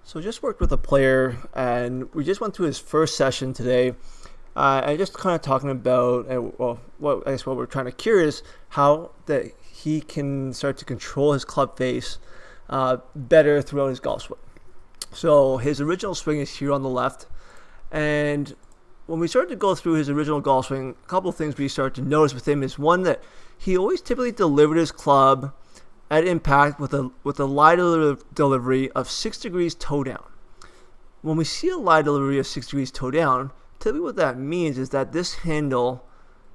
So just worked with a player, and we just went through his first session today. And just kind of talking about, what we're trying to cure is how that he can start to control his club face better throughout his golf swing. So his original swing is here on the left, and when we started to go through his original golf swing, a couple of things we started to notice with him is one that he always typically delivered his club at impact with a lie delivery of 6 degrees toe down. When we see a lie delivery of 6 degrees toe down, typically what that means is that this handle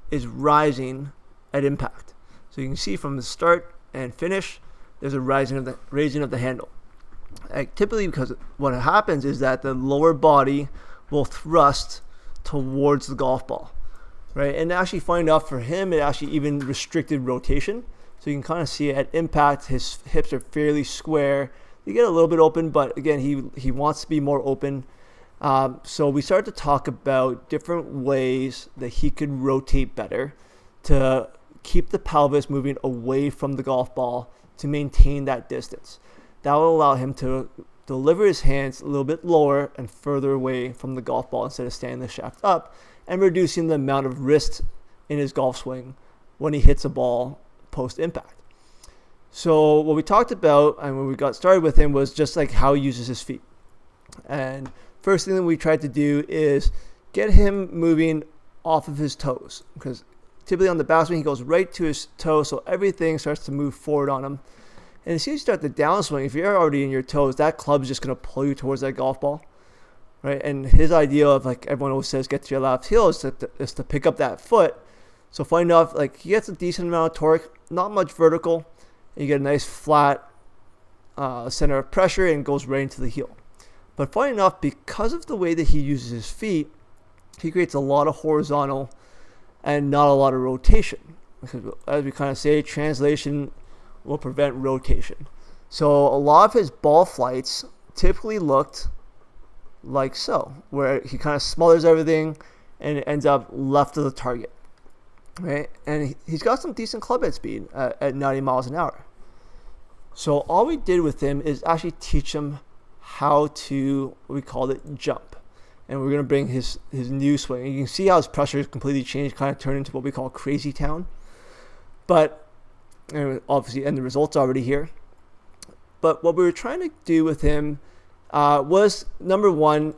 is rising at impact. So you can see from the start and finish, there's a raising of the handle. Typically, because what happens is that the lower body will thrust towards the golf ball, right? And actually, funny enough, for him, it actually even restricted rotation. So you can kind of see at impact, his hips are fairly square. You get a little bit open, but again, he wants to be more open. So we started to talk about different ways that he could rotate better to keep the pelvis moving away from the golf ball to maintain that distance. That will allow him to deliver his hands a little bit lower and further away from the golf ball instead of standing the shaft up, and reducing the amount of wrist in his golf swing when he hits a ball post-impact. So what we talked about and when we got started with him was just like how he uses his feet. And first thing that we tried to do is get him moving off of his toes, because typically on the backswing he goes right to his toes, so everything starts to move forward on him. And as soon as you start the downswing, if you're already in your toes, that club is just going to pull you towards that golf ball, right? And his idea of, like everyone always says, get to your left heel is to pick up that foot. So funny enough, like he gets a decent amount of torque, not much vertical, and you get a nice flat center of pressure and goes right into the heel. But funny enough, because of the way that he uses his feet, he creates a lot of horizontal and not a lot of rotation. Because as we kind of say, translation will prevent rotation. So a lot of his ball flights typically looked like so, where he kind of smothers everything and it ends up left of the target, right? And he's got some decent club head speed at 90 miles an hour. So all we did with him is actually teach him how to, we called it jump. And we're going to bring his new swing. You can see how his pressure has completely changed, kind of turned into what we call crazy town. But obviously, and the results already here. But what we were trying to do with him was, number one,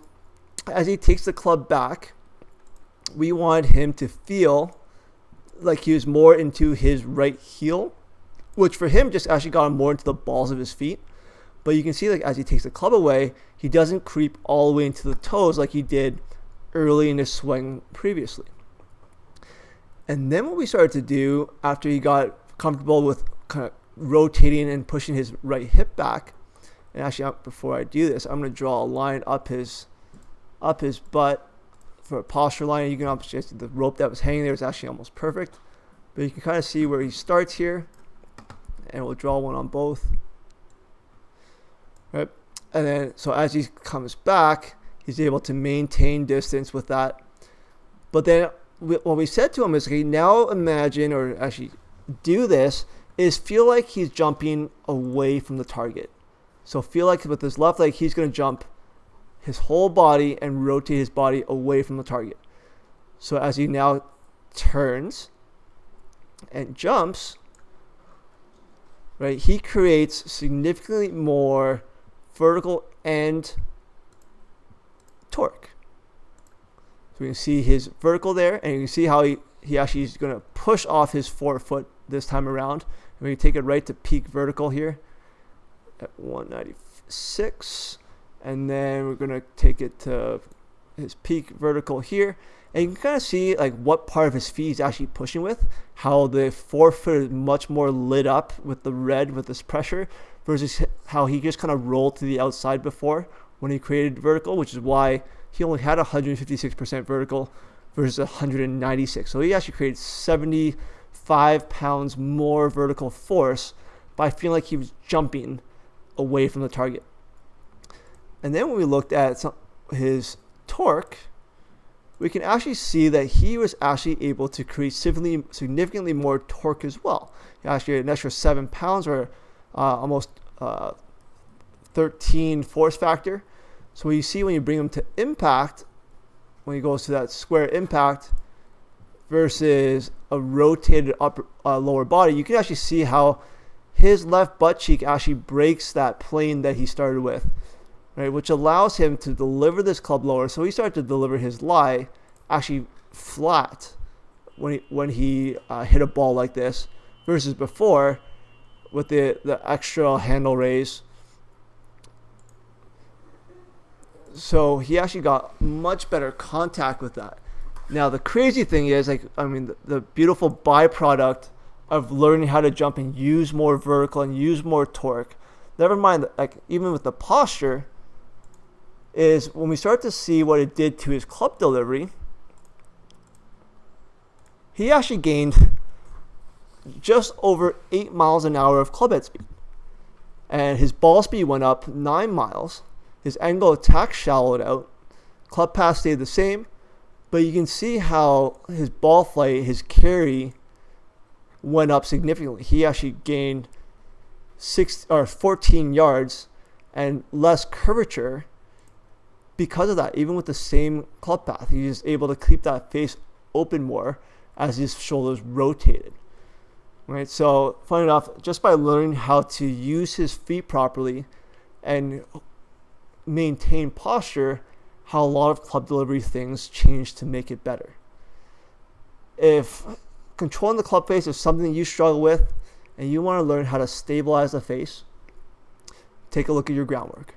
as he takes the club back, we wanted him to feel like he was more into his right heel, which for him just actually got him more into the balls of his feet. But you can see, like, as he takes the club away, he doesn't creep all the way into the toes like he did early in his swing previously. And then what we started to do after he got comfortable with kind of rotating and pushing his right hip back, and actually before I do this, I'm going to draw a line up his butt for a posture line. You can obviously see the rope that was hanging there is actually almost perfect, but you can kind of see where he starts here, and we'll draw one on both. Right, and then so as he comes back, he's able to maintain distance with that. But then what we said to him is, okay, now imagine, or actually do this, is feel like he's jumping away from the target. So feel like with his left leg, he's going to jump his whole body and rotate his body away from the target. So as he now turns and jumps, right, he creates significantly more vertical and torque. So you can see his vertical there, and you can see how he actually is going to push off his forefoot this time around. And we can take it right to peak vertical here at 196. And then we're going to take it to his peak vertical here. And you can kind of see like what part of his feet he's actually pushing with, how the forefoot is much more lit up with the red with this pressure versus how he just kind of rolled to the outside before when he created vertical, which is why he only had 156% vertical versus 196. So he actually created 75 pounds more vertical force by feeling like he was jumping away from the target. And then when we looked at his torque, we can actually see that he was actually able to create significantly more torque as well. He actually had an extra 7 pounds, or almost 13 force factor. So you see when you bring him to impact, when he goes to that square impact versus a rotated lower body, you can actually see how his left butt cheek actually breaks that plane that he started with, right? Which allows him to deliver this club lower. So he started to deliver his lie actually flat when he hit a ball like this, versus before with the extra handle raise. So he actually got much better contact with that. Now the crazy thing is, the beautiful byproduct of learning how to jump and use more vertical and use more torque, never mind even with the posture, is when we start to see what it did to his club delivery, he actually gained just over 8 miles an hour of club head speed. And his ball speed went up 9 miles. His angle of attack shallowed out. Club pass stayed the same. But you can see how his ball flight, his carry, went up significantly. He actually gained 14 yards and less curvature because of that. Even with the same club path, he's able to keep that face open more as his shoulders rotated. Right, so funny enough, just by learning how to use his feet properly and maintain posture, how a lot of club delivery things change to make it better. If controlling the club face is something you struggle with and you want to learn how to stabilize the face, take a look at your groundwork.